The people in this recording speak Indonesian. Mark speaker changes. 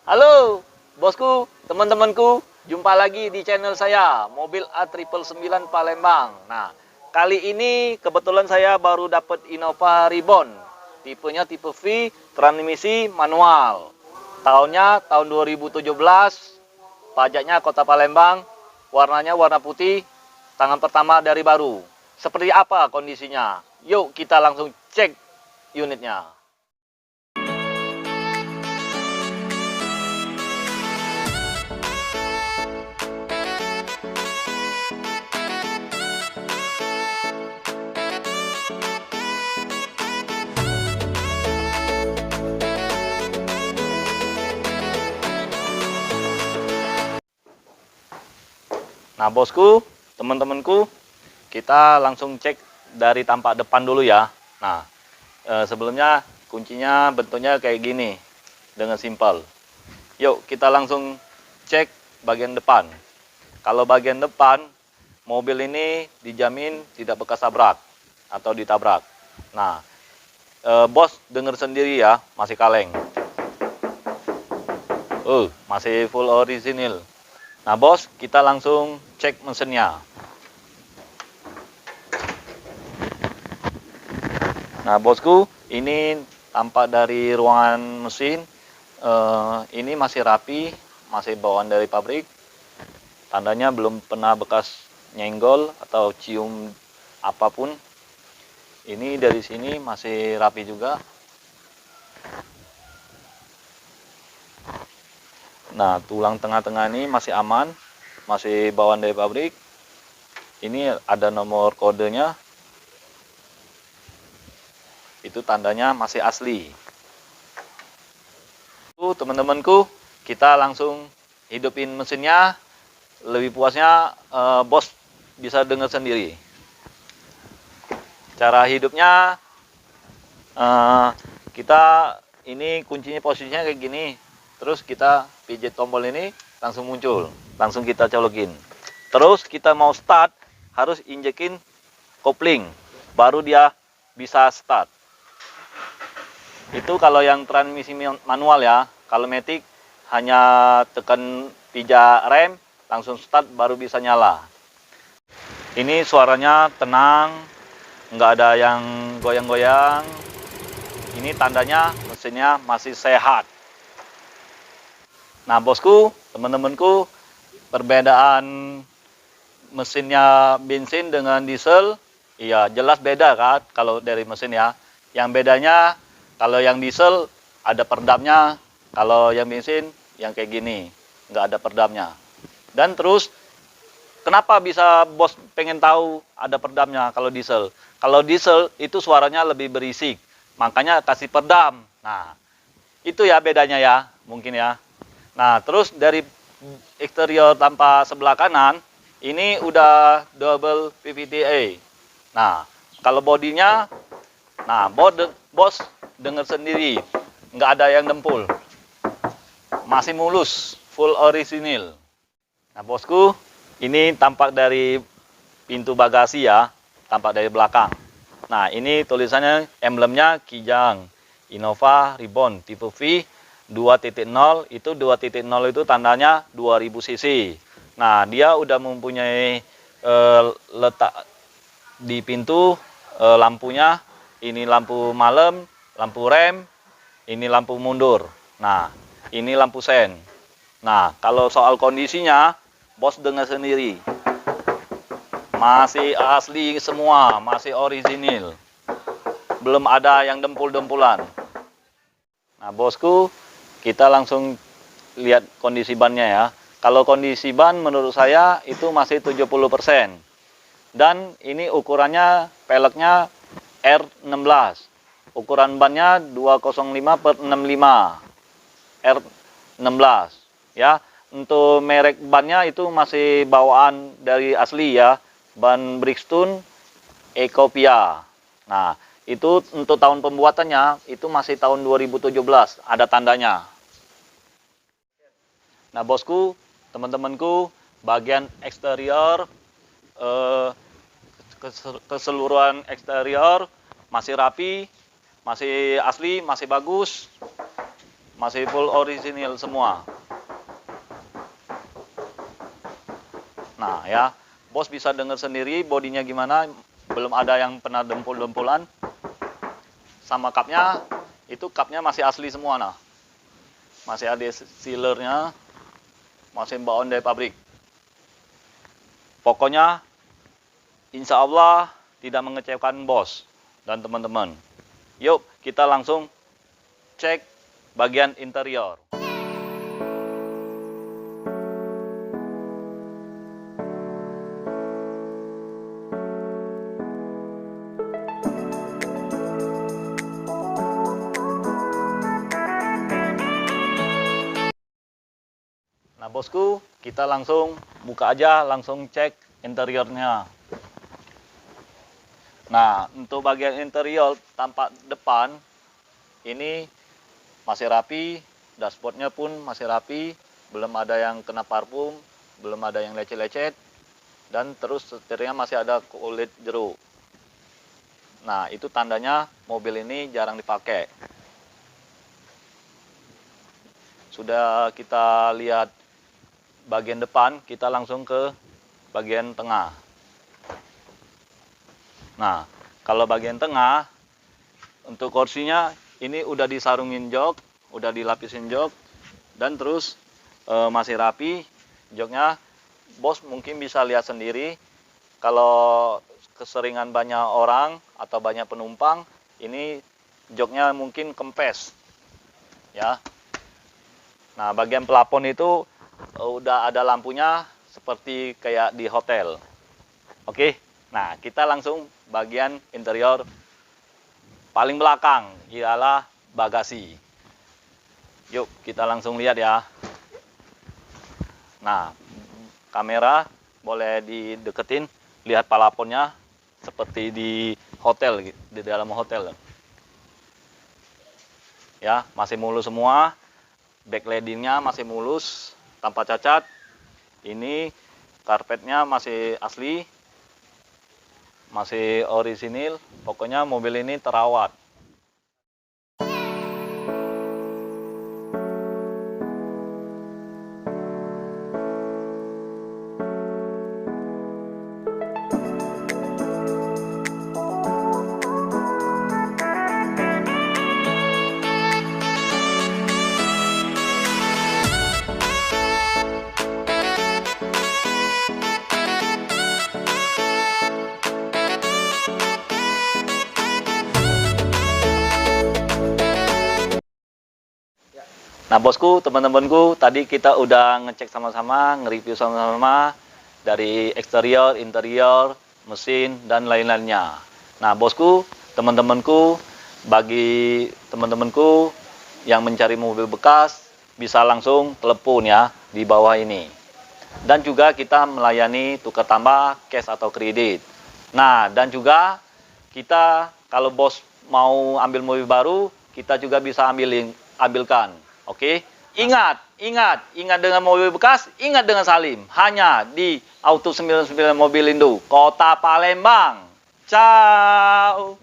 Speaker 1: Halo, bosku, teman-temanku, jumpa lagi di channel saya, Mobil A999 Palembang. Nah, kali ini kebetulan saya baru dapat Innova Reborn. Tipenya tipe V, transmisi manual. Tahunnya tahun 2017, pajaknya Kota Palembang, warnanya warna putih, tangan pertama dari baru. Seperti apa kondisinya? Yuk kita langsung cek unitnya. Nah, bosku, teman-temanku, kita langsung cek dari tampak depan dulu ya. Nah, sebelumnya kuncinya bentuknya kayak gini, dengan simpel. Yuk, kita langsung cek bagian depan. Kalau bagian depan, mobil ini dijamin tidak bekas tabrak atau ditabrak. Nah, bos dengar sendiri ya, masih kaleng. Masih full orisinil. Nah, bos, kita langsung cek mesinnya. Nah, bosku, ini tampak dari ruangan mesin. Ini masih rapi, masih bawaan dari pabrik. Tandanya belum pernah bekas nyenggol atau cium apapun. Ini dari sini masih rapi juga. Nah, tulang tengah-tengah ini masih aman, masih bawaan dari pabrik. Ini ada nomor kodenya. Itu tandanya masih asli. Teman-temanku, kita langsung hidupin mesinnya. Lebih puasnya bos bisa dengar sendiri. Cara hidupnya, kita ini kuncinya posisinya kayak gini. Terus kita pijit tombol ini langsung muncul, langsung kita colokin. Terus kita mau start harus injekin kopling, baru dia bisa start. Itu kalau yang transmisi manual ya. Kalau matic hanya tekan pijak rem, langsung start baru bisa nyala. Ini suaranya tenang, nggak ada yang goyang-goyang. Ini tandanya mesinnya masih sehat. Nah, bosku, teman-temanku, perbedaan mesinnya bensin dengan diesel, iya jelas beda kan kalau dari mesin ya. Yang bedanya kalau yang diesel ada perdamnya, kalau yang bensin yang kayak gini nggak ada perdamnya. Dan terus kenapa bisa bos pengen tahu ada perdamnya kalau diesel? Kalau diesel itu suaranya lebih berisik, makanya kasih perdam. Nah, itu ya bedanya ya, mungkin ya. Nah, terus dari eksterior tanpa sebelah kanan, ini udah double PVDA. Nah, kalau bodinya, nah bos dengar sendiri, nggak ada yang dempul. Masih mulus, full orisinil. Nah, bosku, ini tampak dari pintu bagasi ya, tampak dari belakang. Nah, ini tulisannya, emblemnya Kijang, Innova Reborn, tipe V, 2.0, itu 2.0 itu tandanya 2000 cc. Nah, dia udah mempunyai letak di pintu lampunya, ini lampu malam, lampu rem, ini lampu mundur. Nah, ini lampu sen. Nah, kalau soal kondisinya, bos dengar sendiri. Masih asli semua, masih orisinil. Belum ada yang dempul-dempulan. Nah, bosku, kita langsung lihat kondisi bannya ya. Kalau kondisi ban menurut saya itu masih 70%. Dan ini ukurannya, peleknya R16. Ukuran bannya 205/65 R16 ya. Untuk merek bannya itu masih bawaan dari asli ya, ban Bridgestone Ecopia. Nah, itu untuk tahun pembuatannya itu masih tahun 2017, ada tandanya. Nah, bosku, teman-temanku, bagian eksterior, keseluruhan eksterior masih rapi, masih asli, masih bagus, masih full orisinil semua. Nah ya, bos bisa dengar sendiri bodinya gimana, belum ada yang pernah dempul-dempulan. Sama cupnya, itu cupnya masih asli semua nah. Masih ada sealernya, masih bawaan dari pabrik. Pokoknya insya Allah tidak mengecewakan bos dan teman-teman. Yuk kita langsung cek bagian interior. Nah bosku, kita langsung buka aja, langsung cek interiornya. Nah untuk bagian interior tampak depan ini masih rapi, dashboardnya pun masih rapi, belum ada yang kena parfum, belum ada yang lecet-lecet, dan terus setirnya masih ada kulit jeruk. Nah itu tandanya mobil ini jarang dipakai. Sudah kita lihat bagian depan, kita langsung ke bagian tengah. Nah, kalau bagian tengah, untuk kursinya ini udah disarungin jok, udah dilapisin jok, dan terus masih rapi joknya. Bos mungkin bisa lihat sendiri, kalau keseringan banyak orang atau banyak penumpang, ini joknya mungkin kempes. Ya. Nah, bagian plafon itu udah ada lampunya seperti kayak di hotel. Oke, nah kita langsung bagian interior paling belakang, ialah bagasi. Yuk kita langsung lihat ya. Nah, kamera boleh dideketin, lihat plafonnya seperti di hotel, di dalam hotel. Ya, masih mulus semua. Backlightingnya masih mulus, tanpa cacat. Ini karpetnya masih asli, masih orisinil. Pokoknya mobil ini terawat. Nah bosku, teman-temanku, tadi kita udah ngecek sama-sama, nge-review sama-sama dari eksterior, interior, mesin, dan lain-lainnya. Nah bosku, teman-temanku, bagi teman-temanku yang mencari mobil bekas, bisa langsung telepon ya di bawah ini. Dan juga kita melayani tukar tambah, cash atau kredit. Nah dan juga kita kalau bos mau ambil mobil baru, kita juga bisa ambilkan. Oke, ingat dengan mobil bekas, ingat dengan Salim. Hanya di Auto 99 Mobilindo, Kota Palembang. Ciao.